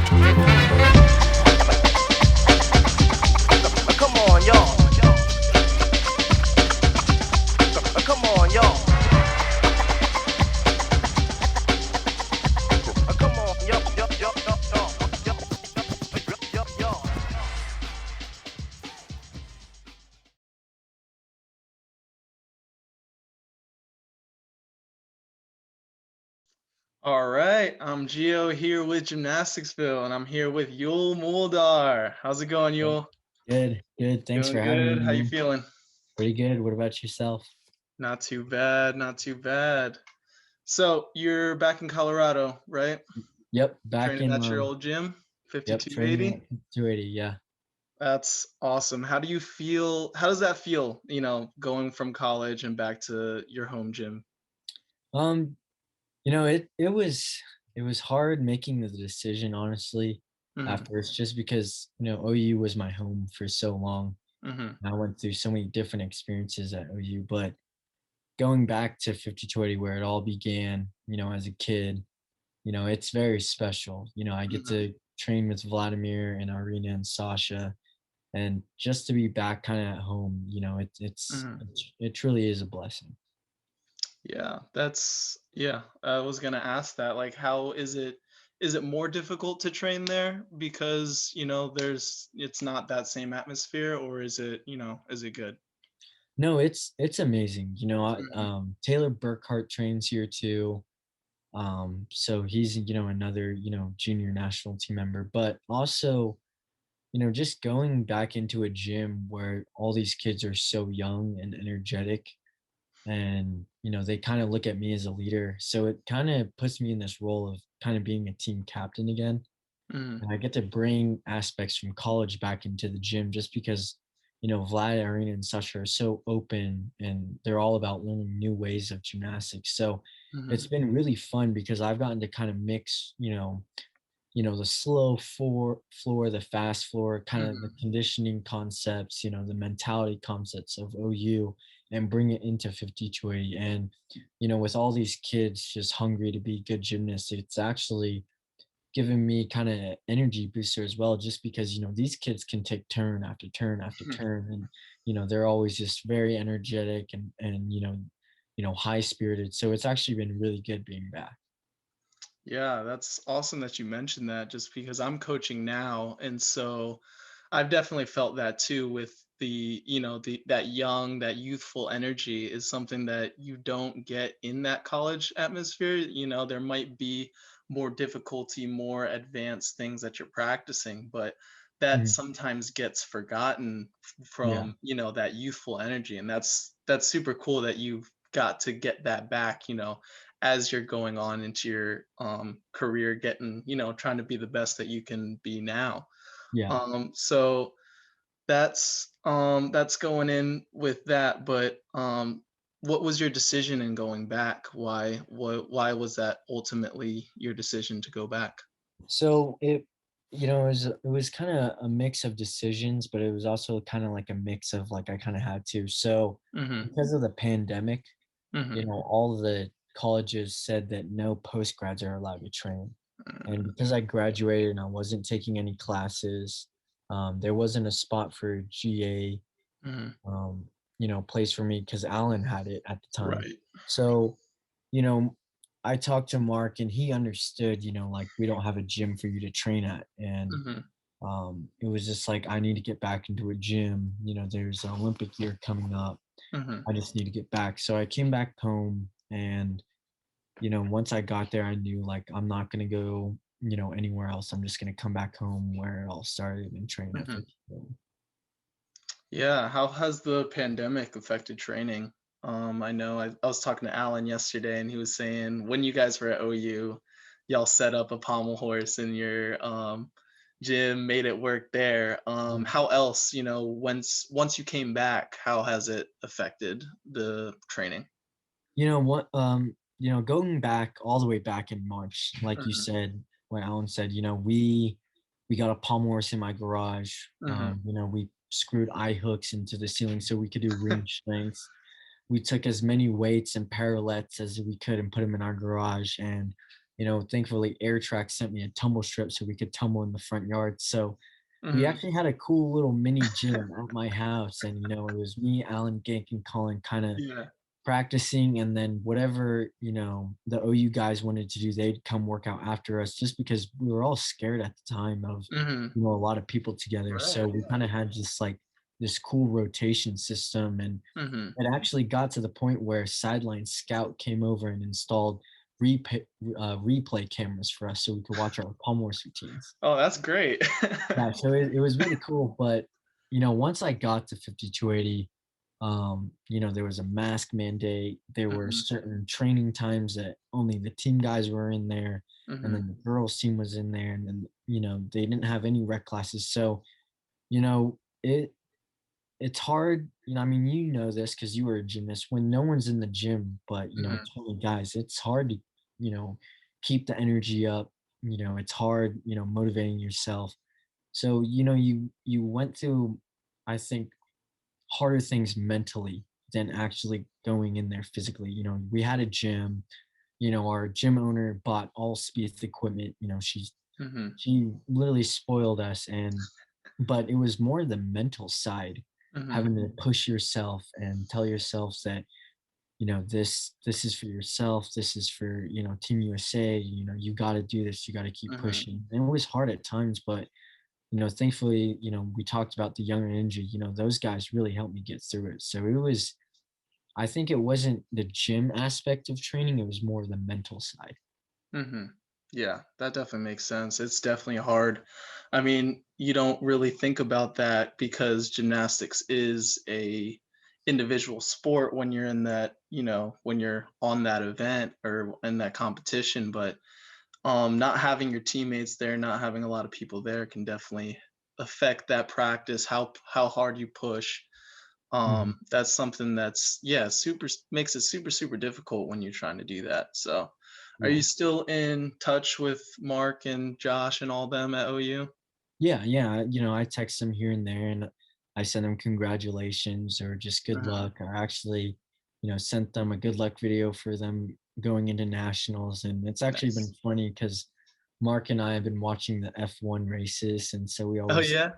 Come on, y'all. Come on, y'all. Come on, y'all. All right, I'm Gio here with GymnasticsVille, and I'm here with Yul Moldauer. How's it going, Yeah. Yul? Good, good. Thanks Doing for having good. me, How you man. feeling? Pretty good. What about yourself? Not too bad, not too bad. So you're back in Colorado, right? Yep, back Training in at your old gym, training 5280. at 280. Yeah. That's awesome. How do you feel? How does that feel, going from college and back to your home gym? Um, it was hard making the decision, honestly, at Mhm, first, just because, OU was my home for so long. mhm, And I went through so many different experiences at OU, but going back to 5280 where it all began, as a kid, it's very special. I get mhm, to train with Vladimir and Arena and Sasha, and just to be back kind of at home, mhm. it truly is a blessing. Yeah. I was gonna ask that. Like, how is it more difficult to train there because, it's not that same atmosphere, or is it good? No, it's amazing. Mhm, Taylor Burkhart trains here too. So he's another junior national team member, but also just going back into a gym where all these kids are so young and energetic, and they kind of look at me as a leader, so it kind of puts me in this role of kind of being a team captain again. mhm, And I get to bring aspects from college back into the gym just because, Vlad, Arena, and Sasha are so open and they're all about learning new ways of gymnastics. So it's mhm, been really fun because I've gotten to kind of mix, the slow floor, the fast floor, kind of the mhm. conditioning concepts, the mentality concepts of OU, and bring it into 5280. And, with all these kids just hungry to be good gymnasts, it's actually given me kind of energy booster as well, just because these kids can take turn after turn after turn, and they're always just very energetic and high spirited, so it's actually been really good being back. Yeah, that's awesome that you mentioned that, just because I'm coaching now, and so I've definitely felt that too with that youthful energy is something that you don't get in that college atmosphere. There might be more difficulty, more advanced things that you're practicing, but that Mhm. sometimes gets forgotten Yeah. from, that youthful energy. And that's super cool that you've got to get that back, as you're going on into your career, getting, trying to be the best that you can be now. Yeah. So that's going in with that, but what was your decision in going back? Why was that ultimately your decision to go back? So it was kind of a mix of decisions, but it was also kind of like a mix of like I kind of had to. So Mhm. because of the pandemic, Mhm. all the colleges said that no post grads are allowed to train. And Mm, because I graduated and I wasn't taking any classes, there wasn't a spot for mhm. place for me because Alan had it at the time. Right. So, you know, I talked to Mark and he understood, like we don't have a gym for you to train at. And Mhm. it was just like, I need to get back into a gym. There's an Olympic year coming up. Mhm. I just need to get back. So I came back home, and once I got there, I knew like I'm not gonna go, anywhere else. I'm just gonna come back home where it all started and train at Mhm. 50. Yeah, how has the pandemic affected training? I know I was talking to Alan yesterday, and he was saying when you guys were at OU, y'all set up a pommel horse in your gym, made it work there. How else, once you came back, how has it affected the training? What? Going back all the way back in March, like you Mhm. said, what Alan said, we got a pommel horse in my garage. Mhm. We screwed eye hooks into the ceiling so we could do ring strengths. We took as many weights and parallettes as we could and put them in our garage, and thankfully Air Track sent me a tumble strip so we could tumble in the front yard. So we Mhm. actually had a cool little mini gym at my house, and it was me, Alan, Gank, and Colin kind of Yeah. practicing, and then whatever the OU guys wanted to do, they'd come work out after us, just because we were all scared at the time of Mhm. a lot of people together. Right, So we yeah. kind of had just like this cool rotation system, and Mhm. it actually got to the point where Sideline Scout came over and installed replay cameras for us so we could watch our palm horse routines. Oh, that's great. Yeah, so it was really cool. But once I got to 5280, there was a mask mandate. There were Mhm. certain training times that only the team guys were in there, and Mhm. then the girls team was in there, and then they didn't have any rec classes. So you know it it's hard. I mean, this because you were a gymnast. When no one's in the gym but Mhm. 20 guys, it's hard to you know keep the energy up. It's hard motivating yourself. So, you went through, I think, harder things mentally than actually going in there physically. We had a gym, our gym owner bought all Spieth equipment. Mhm. She literally spoiled us, but it was more the mental side, Mhm. having to push yourself and tell yourself that this is for yourself, this is for Team USA. You got to do this, you got to keep Mhm. pushing. And it was hard at times, but thankfully, we talked about the young and injured, those guys really helped me get through it. So I think it wasn't the gym aspect of training, it was more the mental side. Mhm. Yeah, that definitely makes sense. It's definitely hard. I mean, you don't really think about that because gymnastics is a individual sport when you're in that, when you're on that event or in that competition, but not having your teammates there, not having a lot of people there can definitely affect that practice, how hard you push. Mhm. That's something that's, yeah, makes it super difficult when you're trying to do that. So are you Yeah. still in touch with Mark and Josh and all them at OU? Yeah, yeah, I text them here and there, and I send them congratulations or just good Mhm. luck. I actually, sent them a good luck video for them going into nationals, and it's actually been Nice. funny because Mark and I have been watching the F1 races, and so Oh yeah.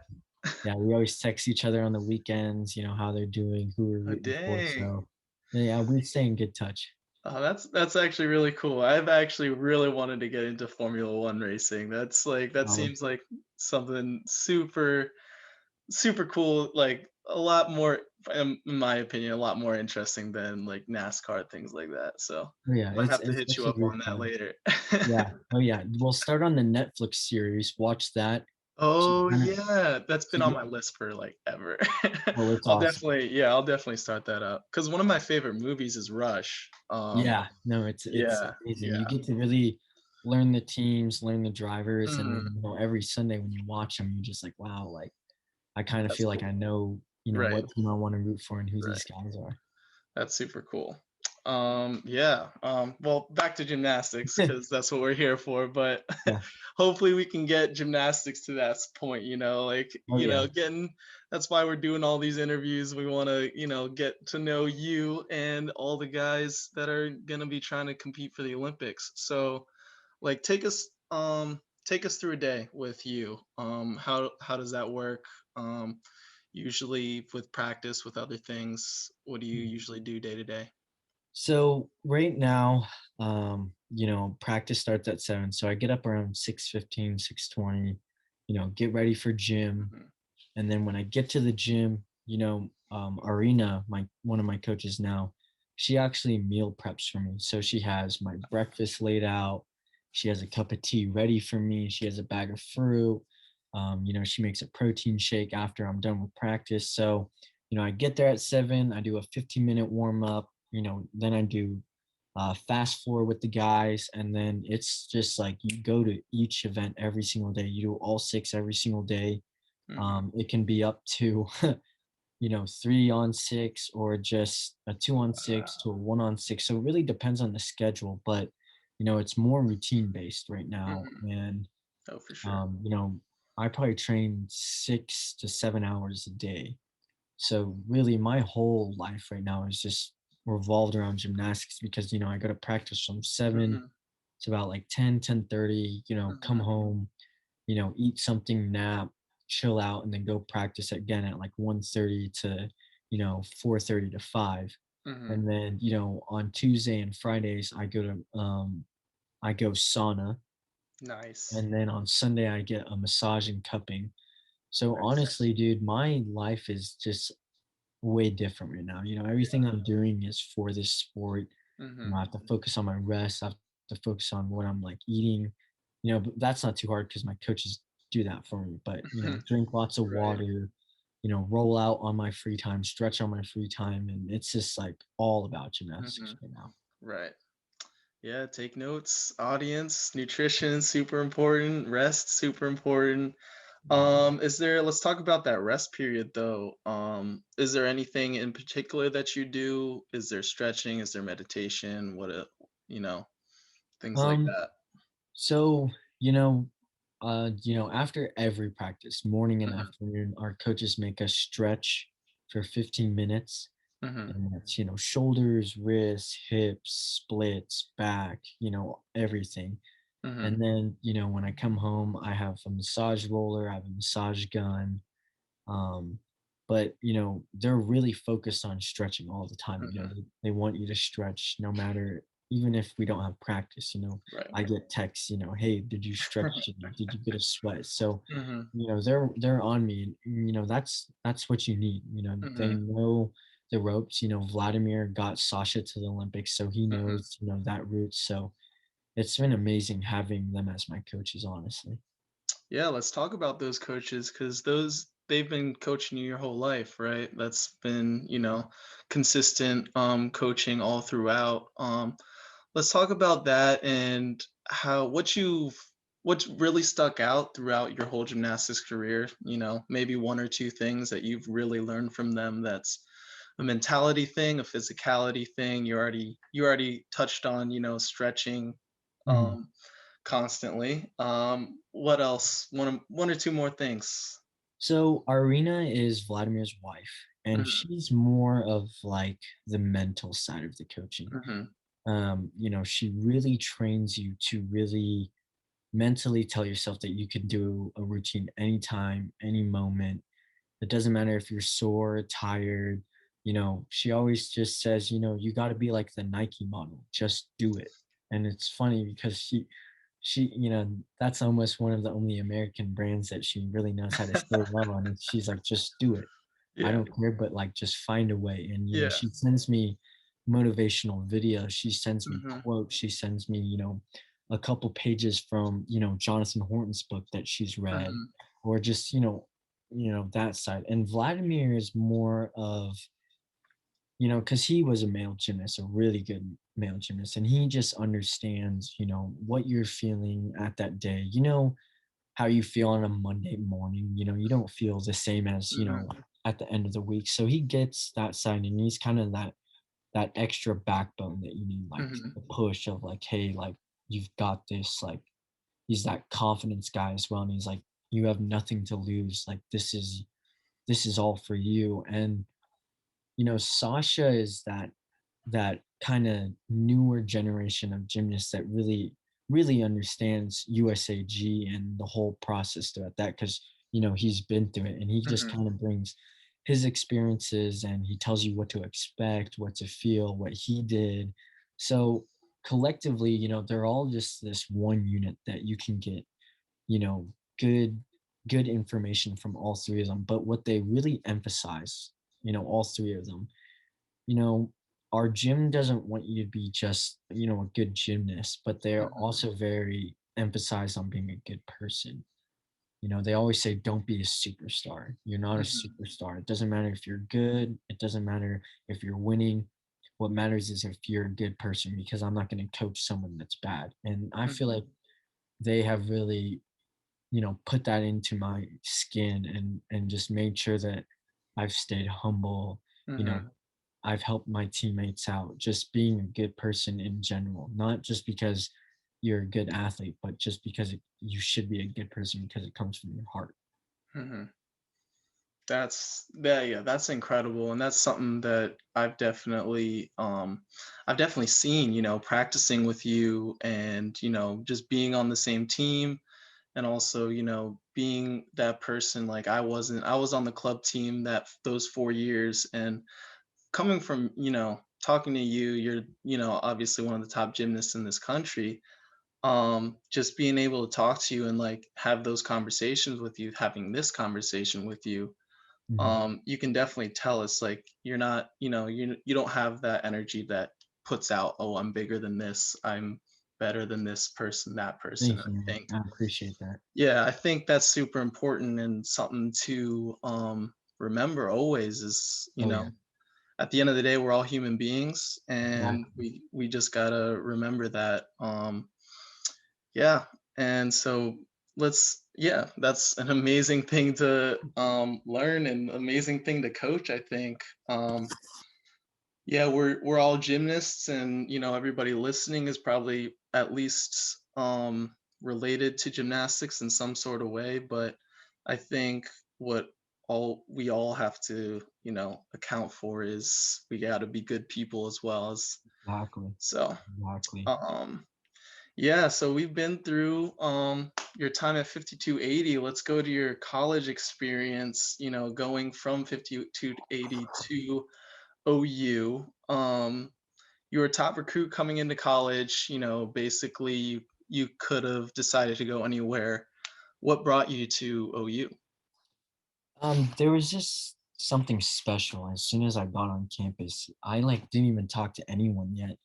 we always text each other on the weekends, how they're doing, who we're Oh rooting for. dang. So yeah, we stay in good touch. Oh, that's actually really cool. I've actually really wanted to get into Formula One racing. That Um, seems like something super cool. Like a lot more, in my opinion, a lot more interesting than like NASCAR things like that. So yeah, might it's have to it's hit you actually up really on that fun. later. Yeah. Oh yeah. We'll start on the Netflix series. Watch that. To Oh kind of yeah, that's been to on get my list for like ever. oh, it's awesome. I'll definitely start that up because one of my favorite movies is Rush. Yeah. No, it's Yeah, amazing. You yeah. get to really learn the teams, learn the drivers, and Mhm. then every Sunday when you watch them, you're just like, wow, like I kind of That's feel like cool. I know, Right, what team I want to root for and who right. these guys are. That's super cool. Yeah. Well, back to gymnastics because that's what we're here for. But Yeah. hopefully, we can get gymnastics to that point. Like Oh yeah. getting. That's why we're doing all these interviews. We want to, get to know you and all the guys that are gonna be trying to compete for the Olympics. So, like, take us through a day with you. How does that work? Usually with practice with other things, what do you usually do day to day? So right now, practice starts at 7. So I get up around 6:15, 6:20, get ready for gym. Mhm. And then when I get to the gym, Arena, one of my coaches now, she actually meal preps for me. So she has my breakfast laid out. She has a cup of tea ready for me. She has a bag of fruit. She makes a protein shake after I'm done with practice. So, I get there at 7. I do a 15-minute warm up. Then I do fast forward with the guys, and then it's just like you go to each event every single day. You do all 6 every single day. Mhm. It can be up to 3 on 6 or just a 2 on 6 to a 1 on 6. So it really depends on the schedule, but it's more routine based right now. Mhm. And Oh, for sure. um, you know, I probably train 6 to 7 hours a day. So really my whole life right now is just revolved around gymnastics because I go to practice from 7 Mhm. It's about like 10, 10:30. Come Mhm. home, eat something, nap, chill out, and then go practice again at like 1:30 to 4:30 to 5. Mhm. And then on Tuesday and Fridays I go sauna, Nice. and then on Sunday I get a massage and cupping. So Nice. honestly, dude, my life is just way different right now. Everything I'm doing is for this sport. I Mhm. have to focus on my rest. I have to focus on what I'm like eating. But that's not too hard because my coaches do that for me. But drink lots of Right. water. Roll out on my free time, stretch on my free time, and it's just like all about gymnastics Mhm. right now. Right. Yeah, take notes, audience. Nutrition super important, rest super important. Is there let's talk about that rest period though. Is there anything in particular that you do? Is there stretching? Is there meditation? You know, things like Um, that. so after every practice, morning and Mhm. afternoon, our coaches make us stretch for 15 minutes. Mhm. And that's, shoulders, wrists, hips, splits, back, everything. Mhm. And then, when I come home, I have a massage roller, I have a massage gun. Um, but they're really focused on stretching all the time. Mhm. They want you to stretch no matter, even if we don't have practice. Right. I get texts, hey, did you stretch today? Did you get a sweat? So, Mhm. they're on me. And, that's what you need. They Mhm. know the ropes. Vladimir got Sasha to the Olympics, so he Mhm. knows, that route. So it's been amazing having them as my coaches, honestly. Yeah, let's talk about those coaches because they've been coaching you your whole life, right? That's been, consistent coaching all throughout. Let's talk about that and how what's really stuck out throughout your whole gymnastics career, maybe one or two things that you've really learned from them that's a mentality thing, a physicality thing. You already touched on, stretching. Mhm. Um Constantly. What else? One or two more things. So Arena is Vladimir's wife, and Mhm, she's more of like the mental side of the coaching. mhm, She really trains you to really mentally tell yourself that you can do a routine anytime, any moment. It doesn't matter if you're sore, tired. She always just says, you got to be like the Nike model, just do it. And it's funny because she, that's almost one of the only American brands that she really knows how to say well on. And she's like, just do it. I yeah, don't care, but like, just find a way. And, yeah, she sends me motivational videos. She sends me mhm, quotes. She sends me, a couple pages from, Jonathan Horton's book that she's read, mhm, or just, that side. And Vladimir is more of, because he was a male gymnast, a really good male gymnast, and he just understands, what you're feeling at that day. How you feel on a Monday morning. You don't feel the same as, mhm, at the end of the week. So he gets that side, and he's kind of that extra backbone that you need, like mhm, the push of like, hey, like you've got this, like he's that confidence guy as well. And he's like, you have nothing to lose. Like this is all for you. And Sasha is that kind of newer generation of gymnasts that really understands USAG and the whole process throughout that, because he's been through it, and he just mhm, kind of brings his experiences, and he tells you what to expect, what to feel, what he did. So collectively, they're all just this one unit that you can get you know good good information from all three of them. But what they really emphasize, all three of them, you know, our gym doesn't want you to be just, a good gymnast, but they're mhm, also very emphasized on being a good person. They always say, don't be a superstar. You're not a mhm, superstar. It doesn't matter if you're good. It doesn't matter if you're winning. What matters is if you're a good person, because I'm not going to coach someone that's bad. And I feel mhm, like they have really, put that into my skin, and just made sure that I've stayed humble. You know, mhm, I've helped my teammates out, just being a good person in general, not just because you're a good athlete, but just because you should be a good person because it comes from your heart. mhm. Yeah, that's incredible. And that's something that I've definitely seen, practicing with you and, just being on the same team and also, being that person. Like I was on the club team those 4 years, and coming from, talking to you, you're, obviously one of the top gymnasts in this country. Just being able to talk to you and like have those conversations with you, having this conversation with you, Mhm. you can definitely tell it's like you're not, you don't have that energy that puts out, oh, I'm bigger than this, I'm better than this person, that person. Thank you, I man. think, I appreciate that. yeah, I think that's super important and something to remember always is, Oh yeah, at the end of the day, we're all human beings, and exactly. we just gotta remember that. Yeah, and so yeah, that's an amazing thing to learn and amazing thing to coach, I think. Yeah, we're all gymnasts, and everybody listening is probably at least related to gymnastics in some sort of way, but I think what all we all have to, account for is we got to be good people as well as Exactly. so Exactly. um yeah, so we've been through your time at 5280. Let's go to your college experience, going from 5280 to OU. You were a top recruit coming into college, basically you could have decided to go anywhere. What brought you to OU? There was just something special. As soon as I got on campus, I like didn't even talk to anyone yet,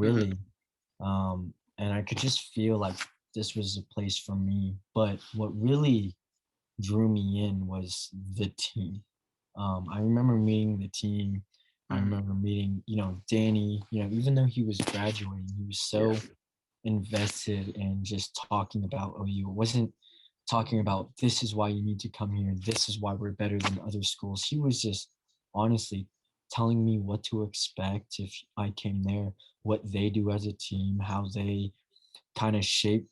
Mhm, really. And I could just feel like this was a place for me. But what really drew me in was the team. I remember meeting the team. I mhm, remember meeting, Danny, even though he was graduating, he was yeah, so invested in just talking about OU. It wasn't talking about this is why you need to come here, this is why we're better than other schools. He was just honestly telling me what to expect if I came there, what they do as a team, how they kind of shape,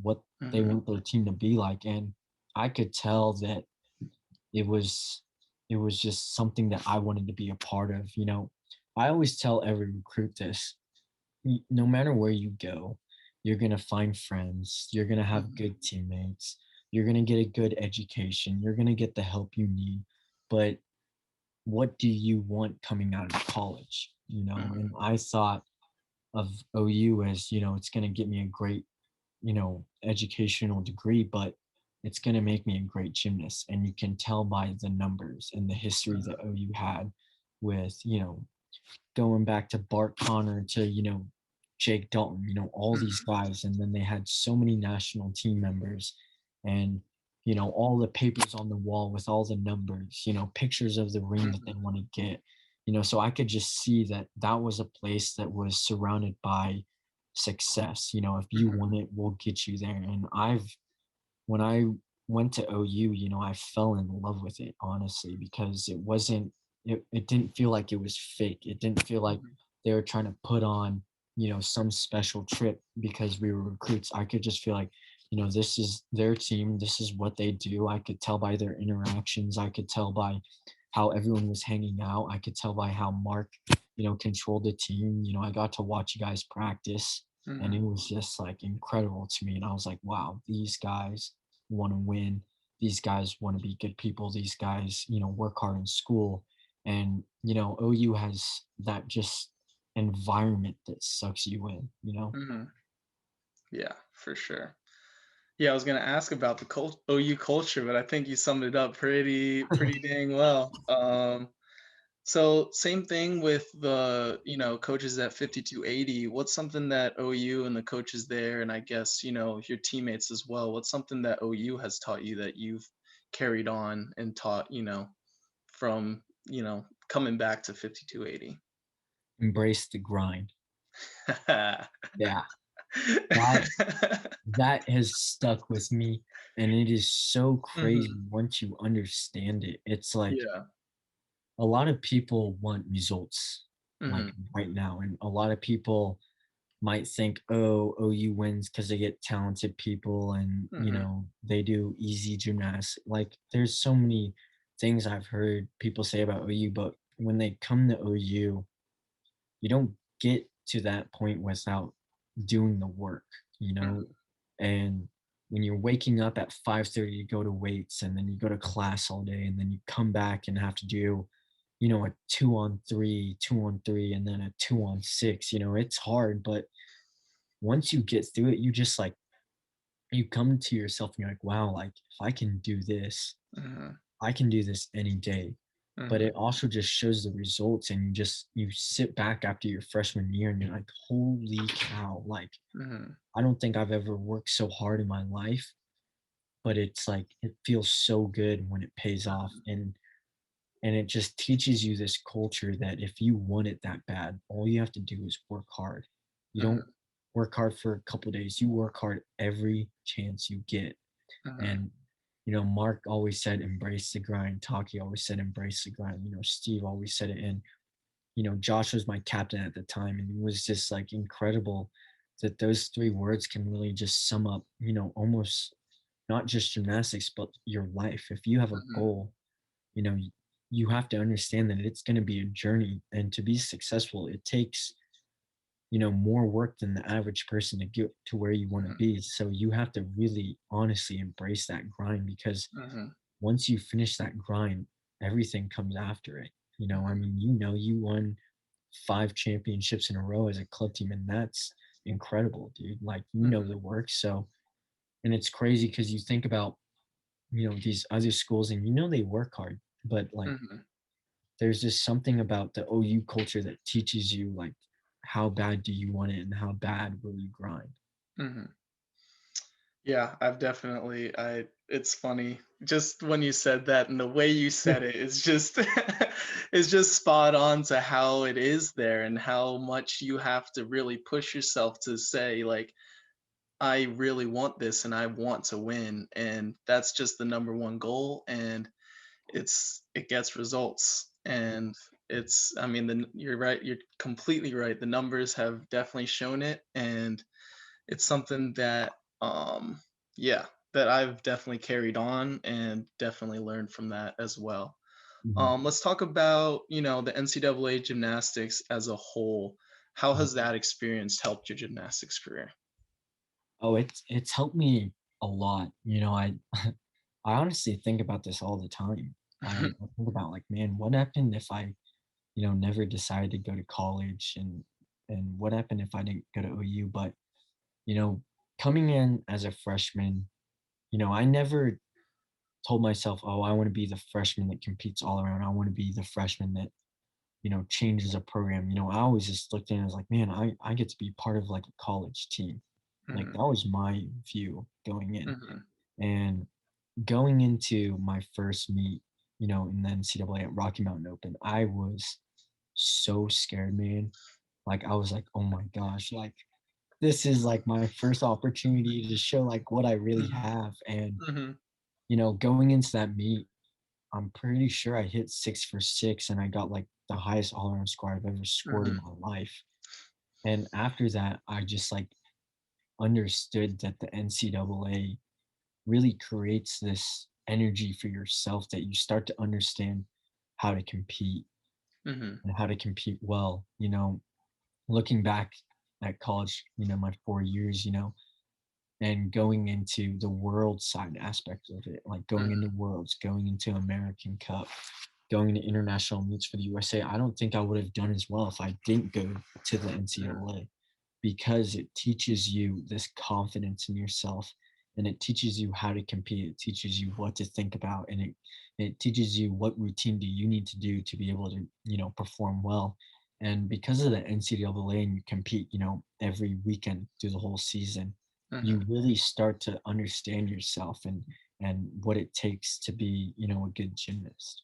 what they mhm, want their team to be like. And I could tell that it was it was just something that I wanted to be a part of. I always tell every recruit this: no matter where you go, you're going to find friends, you're going to have mhm, good teammates, you're going to get a good education, you're going to get the help you need. But what do you want coming out of college? mhm, And I thought of OU as, it's going to get me a great, educational degree, but it's going to make me a great gymnast. And you can tell by the numbers and the history mhm, that OU had with, going back to Bart Connor to, Jake Dalton, all these mhm, guys. And then they had so many national team members and, all the papers on the wall with all the numbers, pictures of the ring that they mhm, want to get, so I could just see that that was a place that was surrounded by success. If you mhm, want it, we'll get you there. And when I went to OU, I fell in love with it, honestly, because it didn't feel like it was fake. It didn't feel like mhm, they were trying to put on, some special trip because we were recruits. I could just feel like, this is their team. This is what they do. I could tell by their interactions. I could tell by how everyone was hanging out. I could tell by how Mark, controlled the team. I got to watch you guys practice and mhm, it was just like incredible to me. And I was like, wow, these guys want to win. These guys want to be good people. These guys, work hard in school. And, OU has that just environment that sucks you in. mhm. Yeah, for sure. Yeah, I was gonna ask about the OU culture, but I think you summed it up pretty dang well. So same thing with the, coaches at 5280. What's something that OU and the coaches there, and I guess, your teammates as well, what's something that OU has taught you that you've carried on and taught, from, coming back to 5280? Embrace the grind. Yeah. That that has stuck with me. And it is so crazy Mhm. once you understand it. It's like Yeah. a lot of people want results like Mhm. right now. And a lot of people might think, oh, OU wins because they get talented people and, Mhm. they do easy gymnastics. Like there's so many things I've heard people say about OU, but when they come to OU, you don't get to that point without doing the work, you know? Mhm, And when you're waking up at 5:30 to go to weights and then you go to class all day and then you come back and have to do, a 2-on-3, 2-on-3, and then a 2-on-6, it's hard, but once you get through it, you just like you come to yourself and you're like, wow, like if I can do this, mhm, I can do this any day. But mhm, it also just shows the results and you sit back after your freshman year and you're like, holy cow, like mhm, I don't think I've ever worked so hard in my life, but it's like it feels so good when it pays off. And it just teaches you this culture that if you want it that bad, all you have to do is work hard. You don't mhm, work hard for a couple days. You work hard every chance you get. mhm, And Mark always said embrace the grind. Taki always said embrace the grind. Steve always said it. And Josh was my captain at the time, and it was just like incredible that those three words can really just sum up, almost not just gymnastics, but your life. If you have a mhm, goal, you know, y- you have to understand that it's going to be a journey, and to be successful, it takes more work than the average person to get to where you want to mhm, be. So you have to really honestly embrace that grind, because mhm, once you finish that grind, everything comes after it. I mhm, mean, you won 5 championships in a row as a club team, and that's incredible, dude. Like, mhm, the work. So, and it's crazy because you think about, these other schools and they work hard, but like mhm, there's just something about the OU culture that teaches you like how bad do you want it and how bad will you grind. mhm. Yeah, I've definitely it's funny. Just when you said that and the way you said it is just is just spot on to how it is there and how much you have to really push yourself to say like I really want this and I want to win and that's just the number one goal and it gets results and it's I mean you're right, you're completely right. The numbers have definitely shown it and it's something that yeah, that I've definitely carried on and definitely learned from that as well. Mhm, Let's talk about, the NCAA gymnastics as a whole. How mhm. has that experience helped your gymnastics career? Oh, it's helped me a lot. I honestly think about this all the time. I think about like, man, what happened if I, never decided to go to college, and what happened if I didn't go to OU? But, you know, coming in as a freshman, I never told myself, oh, I want to be the freshman that competes all around. I want to be the freshman that, changes a program. I always just looked in as like, man, I get to be part of like a college team. Like Mhm, that was my view going in. mhm, And going into my first meet, in the NCAA at Rocky Mountain Open, I was so scared, man. Like I was like, oh my gosh, like this is like my first opportunity to show like what I really mhm, have. And, mhm, going into that meet, I'm pretty sure I hit 6 for 6 and I got like the highest all around score I've ever scored in mhm, my life. And after that, I just like understood that the NCAA really creates this energy for yourself that you start to understand how to compete mhm, and how to compete well. Looking back at college, my 4 years, and going into the world side aspect of it, like going mhm, into worlds, going into American Cup, going to international meets for the USA. I don't think I would have done as well if I didn't go to the mhm, NCAA, because it teaches you this confidence in yourself, and it teaches you how to compete. It teaches you what to think about, and it teaches you what routine do you need to do to be able to, perform well. And because of the NCAA and you compete, every weekend through the whole season, you mhm. really start to understand yourself and what it takes to be, a good gymnast.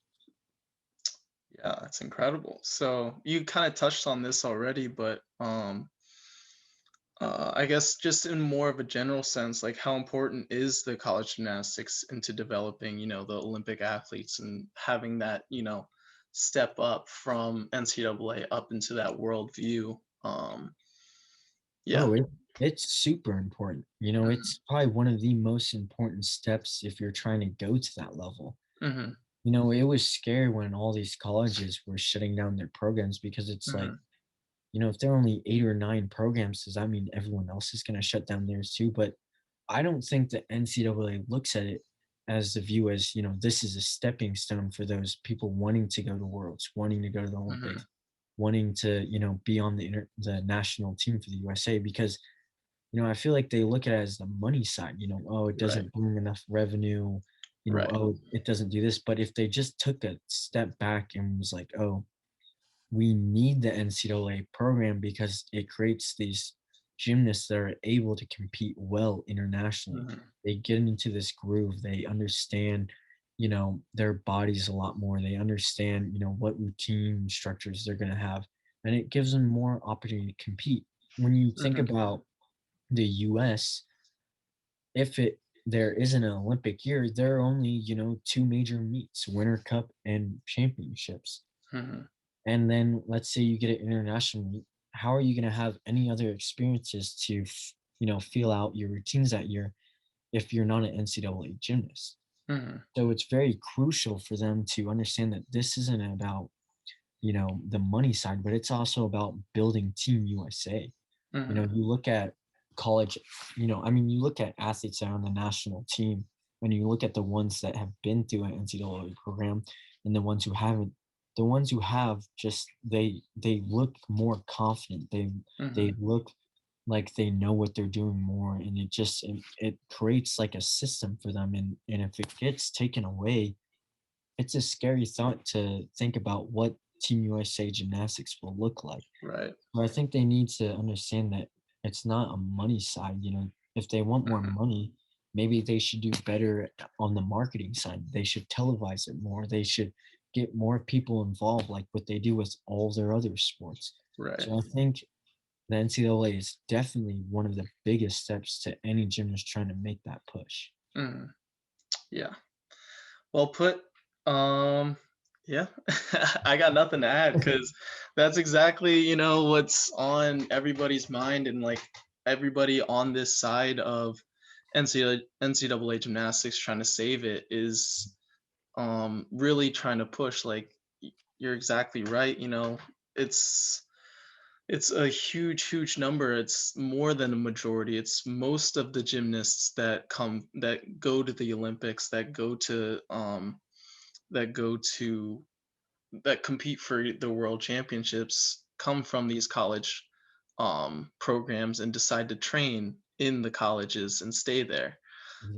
Yeah, that's incredible. So you kind of touched on this already, but I guess just in more of a general sense, like how important is the college gymnastics into developing, the Olympic athletes and having that, step up from NCAA up into that world view? Yeah. Oh, it's super important. Mhm, It's probably one of the most important steps if you're trying to go to that level. mhm, it was scary when all these colleges were shutting down their programs because it's like, Mhm. if there are only 8 or 9 programs, does that mean everyone else is going to shut down theirs too? But I don't think the NCAA looks at it as the view as, this is a stepping stone for those people wanting to go to Worlds, wanting to go to the Mhm. Olympics, wanting to, be on the national team for the USA because, I feel like they look at it as the money side, oh, it Right. doesn't bring enough revenue, Right. oh, it doesn't do this. But if they just took a step back and was like, oh, we need the NCAA program because it creates these gymnasts that are able to compete well internationally. Mhm. They get into this groove. They understand, their bodies a lot more. They understand, what routine structures they're going to have, and it gives them more opportunity to compete. When you think Mhm. about the US, if there isn't an Olympic year, there are only, two major meets, Winter Cup and championships. Mhm. And then let's say you get an international meet. How are you going to have any other experiences to, feel out your routines that year if you're not an NCAA gymnast? Mhm. So it's very crucial for them to understand that this isn't about, the money side, but it's also about building Team USA. Mhm. You look at college, I mean, you look at athletes that are on the national team, and you look at the ones that have been through an NCAA program and the ones who haven't. The ones who have just they look more confident. They Mhm. look like they know what they're doing more, and it creates like a system for them. And if it gets taken away, it's a scary thought to think about what Team USA gymnastics will look like. Right. But I think they need to understand that it's not a money side. If they want more Mhm. money, maybe they should do better on the marketing side. They should televise it more. They should get more people involved, like what they do with all their other sports. Right. So I think the NCAA is definitely one of the biggest steps to any gymnast trying to make that push. Mhm. Yeah. Well put. Um, yeah, I got nothing to add because that's exactly, what's on everybody's mind and like everybody on this side of NCAA gymnastics trying to save it is really trying to push like you're exactly right, it's it's a huge number. It's more than a majority. It's most of the gymnasts that go to the Olympics, that go to that compete for the world championships come from these college programs and decide to train in the colleges and stay there.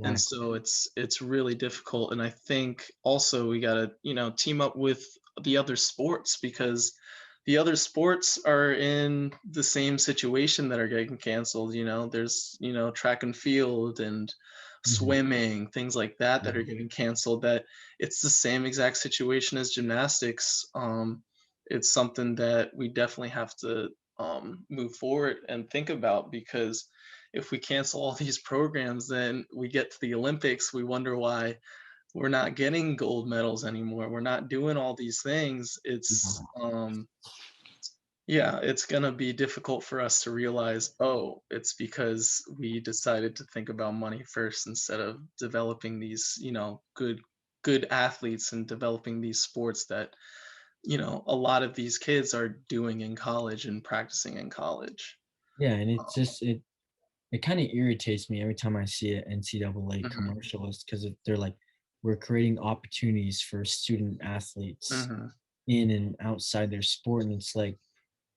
And Exactly. so it's really difficult, and I think also we got to, team up with the other sports because the other sports are in the same situation that are getting canceled. There's, track and field and Mhm. swimming, things like that Yeah. that are getting canceled, that it's the same exact situation as gymnastics. It's something that we definitely have to move forward and think about because if we cancel all these programs, then we get to the Olympics, we wonder why we're not getting gold medals anymore. We're not doing all these things. Yeah, it's gonna be difficult for us to realize, oh, it's because we decided to think about money first instead of developing these, good athletes and developing these sports that, a lot of these kids are doing in college and practicing in college. Yeah, and it kind of irritates me every time I see an NCAA Mhm. commercial because they're like, we're creating opportunities for student athletes Mhm. in and outside their sport. And it's like,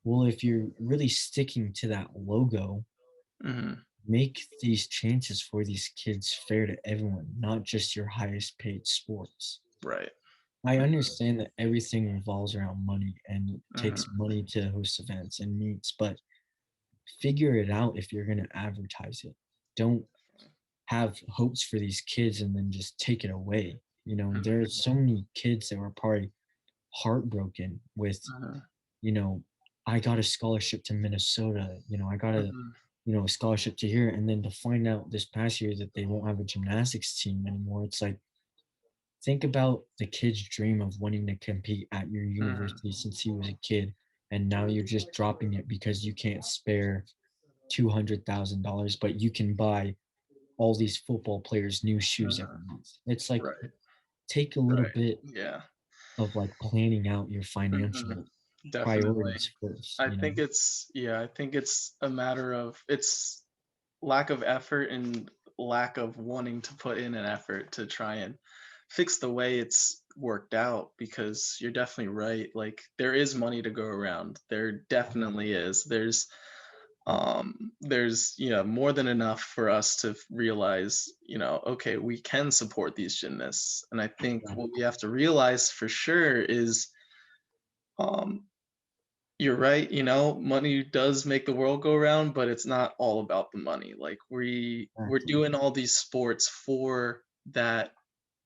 well, if you're really sticking to that logo, Mhm. make these chances for these kids fair to everyone, not just your highest paid sports. Right. I Mhm. understand that everything revolves around money and it takes Mhm. money to host events and meets, but figure it out if you're going to advertise it. Don't have hopes for these kids and then just take it away. There are Mhm. so many kids that were probably heartbroken with, Mhm. you know, I got a scholarship to Minnesota, I got Mhm. a scholarship to here. And then to find out this past year that they won't have a gymnastics team anymore. It's like, think about the kid's dream of wanting to compete at your Mhm. university since he was a kid. And now you're just dropping it because you can't spare $200,000, but you can buy all these football players new shoes every Mhm. month. It's like, Right. take a little Right. bit Yeah. of like planning out your Mhm. financial Definitely. priorities first, I you know? think I think it's a matter of it's lack of effort and lack of wanting to put in an effort to try and fix the way it's worked out, because you're definitely right. Like, there is money to go around. There definitely is. There's more than enough for us to realize, okay, we can support these gymnasts. And I think Yeah, what we have to realize for sure is, um you're right, money does make the world go round, but it's not all about the money. Like, we're exactly. doing all these sports for that,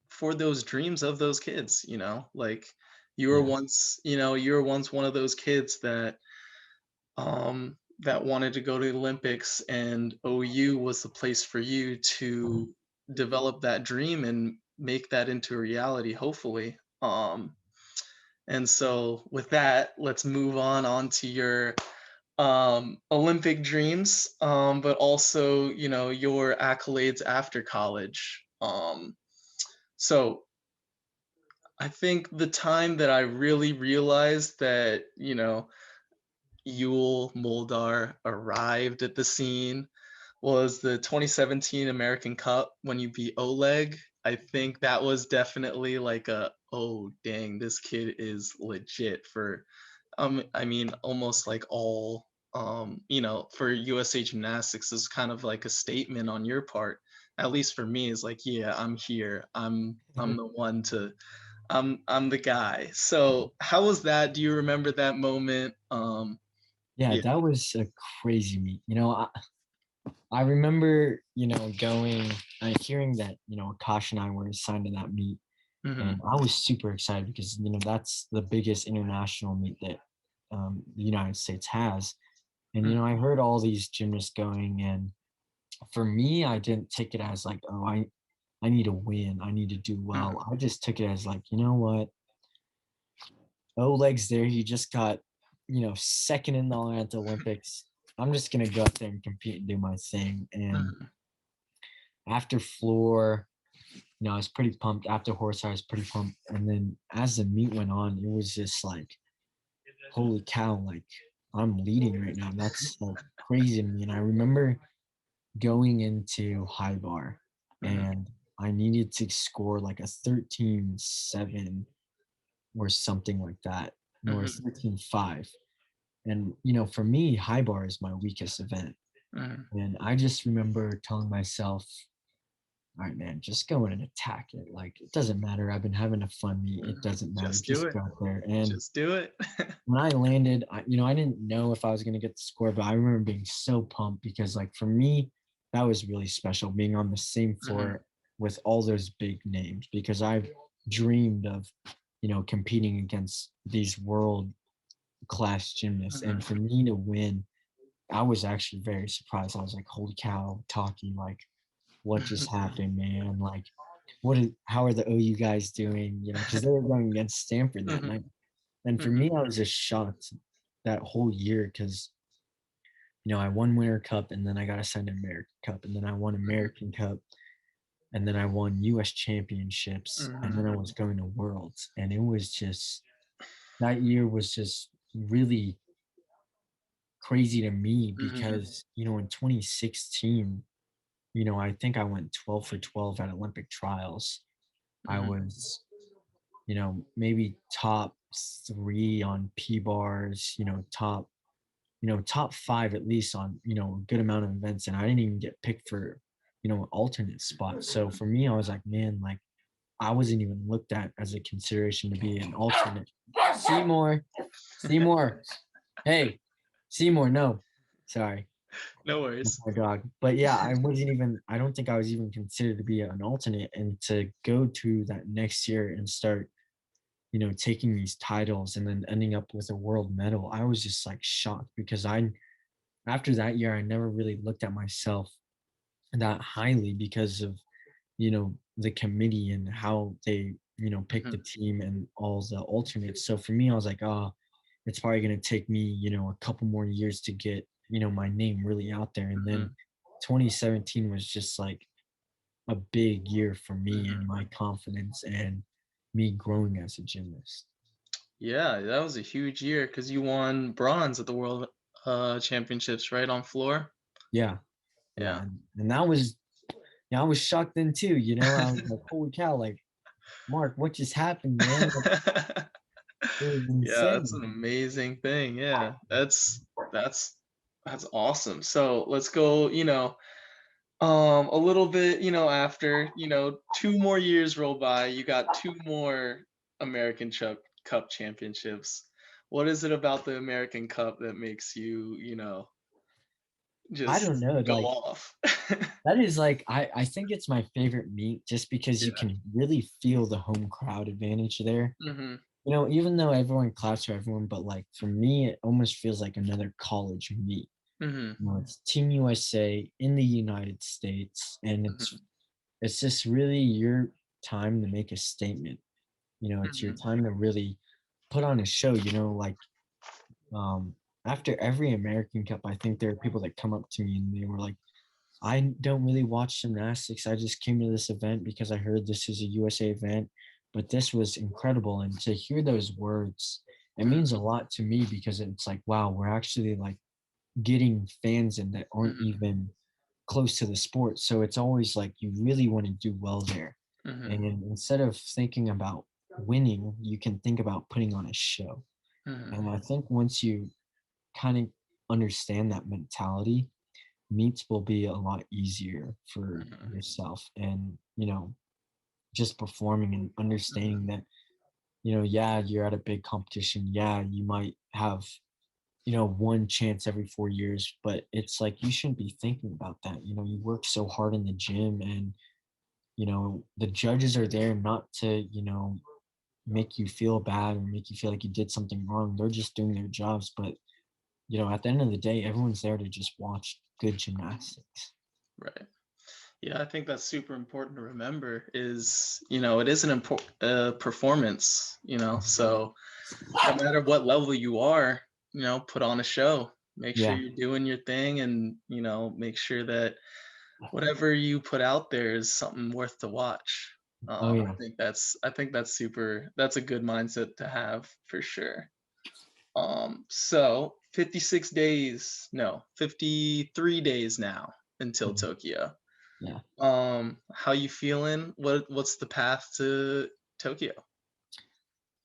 for those dreams of those kids, like, Yeah. you were once one of those kids that wanted to go to the Olympics, and OU was the place for you to develop that dream and make that into a reality, hopefully. And so with that, let's move on to your Olympic dreams, but also, your accolades after college. So I think the time that I really realized that, Yul Moldauer arrived at the scene was the 2017 American Cup when you beat Oleg. I think that was definitely like oh dang, this kid is legit for, I mean, almost like all, for USA Gymnastics is kind of like a statement on your part. At least for me, is like, yeah, I'm here. I'm the one to, I'm the guy. So how was that? Do you remember that moment? Yeah, Yeah. that was a crazy meet. I remember, going and hearing that, Akash and I were assigned to that meet. Hmm. And I was super excited because, that's the biggest international meet that the United States has. And, I heard all these gymnasts going. And for me, I didn't take it as like, oh, I need to win. I need to do Hmm. well. I just took it as like, you know what? Oleg's there. He just got, second in the line at the Olympics. I'm just going to go out there and compete and do my thing. And Hmm. after floor, I was pretty pumped. After horse, I was pretty pumped. And then as the meet went on, it was just like, holy cow, like I'm leading right now. That's like crazy to me. And I remember going into high bar Hmm. and I needed to score like a 13.7 or something like that, or Hmm. 13.5. And, for me, high bar is my weakest event. Hmm. And I just remember telling myself, all right, man, just go in and attack it. Like, it doesn't matter. I've been having a fun meet. It doesn't matter. Just do Just it. go out there. And Just do it. when I landed, I didn't know if I was going to get the score, but I remember being so pumped because, like, for me, that was really special being on the same Hmm. floor with all those big names because I've dreamed of, competing against these world class gymnasts. And Hmm. for me to win, I was actually very surprised. I was like, holy cow, talking like, what just happened, man? Like, how are the OU guys doing? Because they were going against Stanford that Hmm. night. And for Hmm. me, I was just shocked that whole year because, I won Winter Cup and then I got assigned to American Cup and then I won American Cup and then I won US championships and then Hmm. I was going to worlds. And it was just, that year was just really crazy to me Hmm. because, in 2016, I think I went 12 for 12 at Olympic trials. I Hmm. was, maybe top 3 on P bars, top 5 at least on, a good amount of events. And I didn't even get picked for, an alternate spot. So for me, I was like, man, like I wasn't even looked at as a consideration to be an alternate. Seymour, Seymour, hey, Seymour, no, sorry. No That's worries. my dog. But yeah, I don't think I was even considered to be an alternate. And to go to that next year and start, taking these titles and then ending up with a world medal, I was just like shocked because after that year, I never really looked at myself that highly because of, the committee and how they, picked the Hmm. team and all the alternates. So for me, I was like, oh, it's probably going to take me, a couple more years to get, my name really out there. And then Hmm. 2017 was just like a big year for me Mhm. and my confidence and me growing as a gymnast. Yeah, that was a huge year because you won bronze at the World Championships, right, on floor? Yeah, yeah, Yeah. and that was yeah, I was shocked then too. I was like, "Holy cow!" Like, Mark, what just happened, man? Like, it was Yeah, that's insane. an amazing thing. Yeah, that's that's awesome. So let's go, a little bit, after, 2 more years roll by, you got 2 more American Cup championships. What is it about the American Cup that makes you, I don't just know. go Like, off? that is like I think it's my favorite meet just because you Yeah. can really feel the home crowd advantage there. Mhm. Even though everyone claps for everyone, but like for me, it almost feels like another college meet. Mhm. It's Team USA in the United States, and it's Mhm. it's just really your time to make a statement. It's your Mhm. time to really put on a show. Like um, after every American Cup, I think there are people that come up to me and they were like, I don't really watch gymnastics. I just came to this event because I heard this is a USA event, but this was incredible. And to hear those words, it means a lot to me because it's like, wow, we're actually like getting fans in that aren't Mhm. even close to the sport. So it's always like you really want to do well there. Mhm. And instead of thinking about winning, you can think about putting on a show. Mhm. And I think once you kind of understand that mentality, meets will be a lot easier for Mhm. yourself and just performing and Mhm. understanding that yeah, you're at a big competition, yeah, you might have one chance every 4 years, but it's like you shouldn't be thinking about that. You work so hard in the gym, and the judges are there not to make you feel bad or make you feel like you did something wrong. They're just doing their jobs, but at the end of the day, everyone's there to just watch good gymnastics. Right. Yeah, I think that's super important to remember is, it is an important performance, so no matter what level you are, put on a show. Make sure Yeah. you're doing your thing and, make sure that whatever you put out there is something worth to watch. Oh yeah. That's a good mindset to have for sure. So 56 days, no, 53 days now until Mhm. Tokyo. Yeah. How you feeling? What's the path to Tokyo?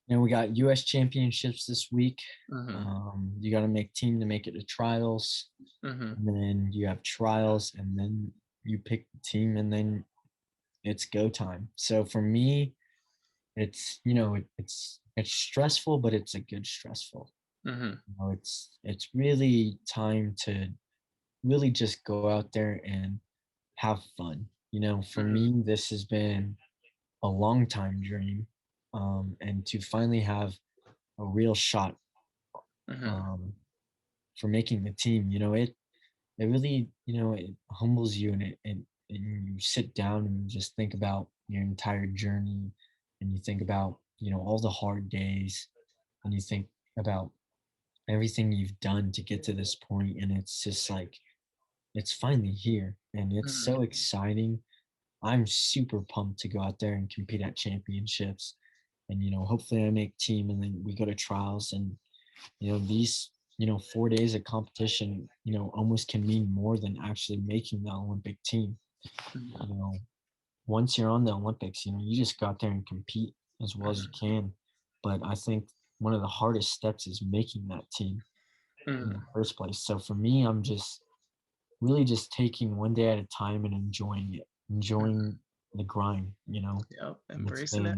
And we got US championships this week. Mhm. You got to make team to make it to trials. Mhm. And then you have trials, and then you pick the team, and then it's go time. So for me, it's it's stressful, but it's a good stressful. Mhm. It's really time to really just go out there and have fun. For Mhm. me, this has been a long time dream, and to finally have a real shot Mhm. um, for making the team. It really it humbles you, and you sit down and you just think about your entire journey, and you think about all the hard days, and you think about everything you've done to get to this point, and it's just like it's finally here, and it's Mhm. so exciting. I'm super pumped to go out there and compete at championships, and hopefully I make team, and then we go to trials, and these 4 days of competition almost can mean more than actually making the Olympic team. Mhm. you know Once you're on the Olympics, you just go out there and compete as well as you Mhm. can, but I think one of the hardest steps is making that team in the Mhm. first place. So for me, I'm just really just taking one day at a time and enjoying it, enjoying the grind. Yep, And embracing it.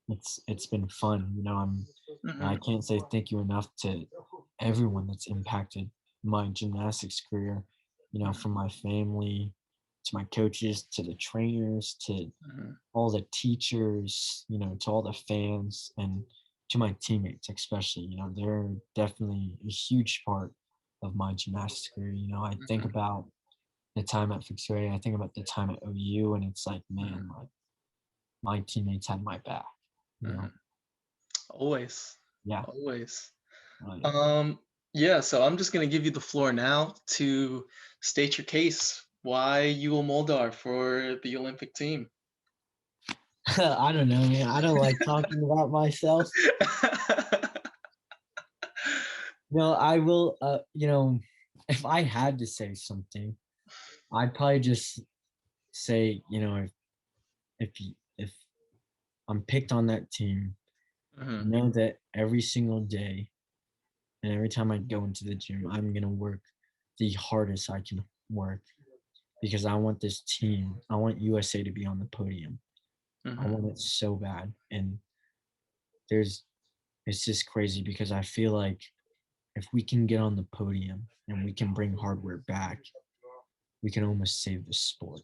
it's been fun. I Mhm. can't say thank you enough to everyone that's impacted my gymnastics career, from Mhm. my family to my coaches to the trainers to Mhm. all the teachers, to all the fans and to my teammates especially. They're definitely a huge part of my gymnastics career. I think Mhm. about the time at Victoria, I think about the time at OU, and it's like, man, Mhm. like my teammates had my back, you know? Mhm. Always. Yeah. Always. Oh yeah. Um, yeah, so I'm just gonna give you the floor now to state your case Why Yul Moldauer for the Olympic team? I don't know, man. I don't like talking about myself. No, I will. If I had to say something, I'd probably just say, if I'm picked on that team, Mhm, know that every single day and every time I go into the gym, I'm gonna work the hardest I can work because I want this team. I want USA to be on the podium. I mhm, want it so bad, and there's it's just crazy because I feel like if we can get on the podium and we can bring hardware back, we can almost save the sport.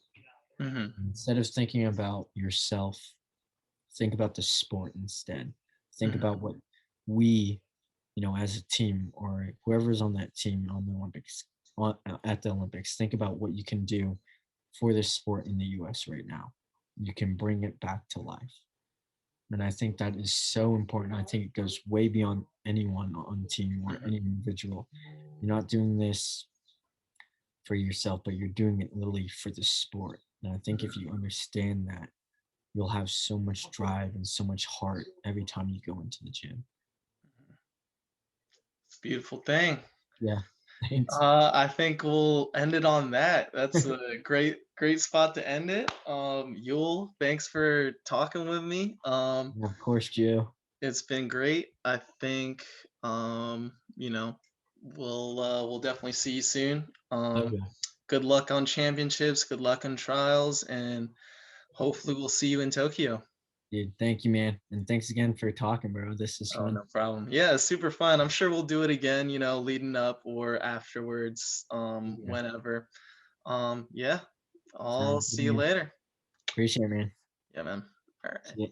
mhm, Instead of thinking about yourself, think about the sport instead. Think mhm, about what we, as a team or whoever's on that team on the Olympics, at the Olympics, think about what you can do for this sport in the US right now. You can bring it back to life. And I think that is so important. I think it goes way beyond anyone on the team or mhm, any individual. You're not doing this for yourself, but you're doing it literally for the sport. And I think if mhm. you understand that, you'll have so much drive and so much heart every time you go into the gym. It's a beautiful thing. Yeah. Thanks. I think we'll end it on that. That's a great spot to end it. Yul, thanks for talking with me. Of course, Gio. It's been great. I think we'll definitely see you soon. Oh, yeah. Good luck on championships, good luck on trials, and hopefully we'll see you in Tokyo. Dude, thank you, man. And thanks again for talking, bro. This is Oh, fun. no problem. Yeah, it's super fun. I'm sure we'll do it again, leading up or afterwards, Yeah. whenever. Yeah, I'll Sounds good, see you man. later. Appreciate it, man. Yeah, man. All right. See ya.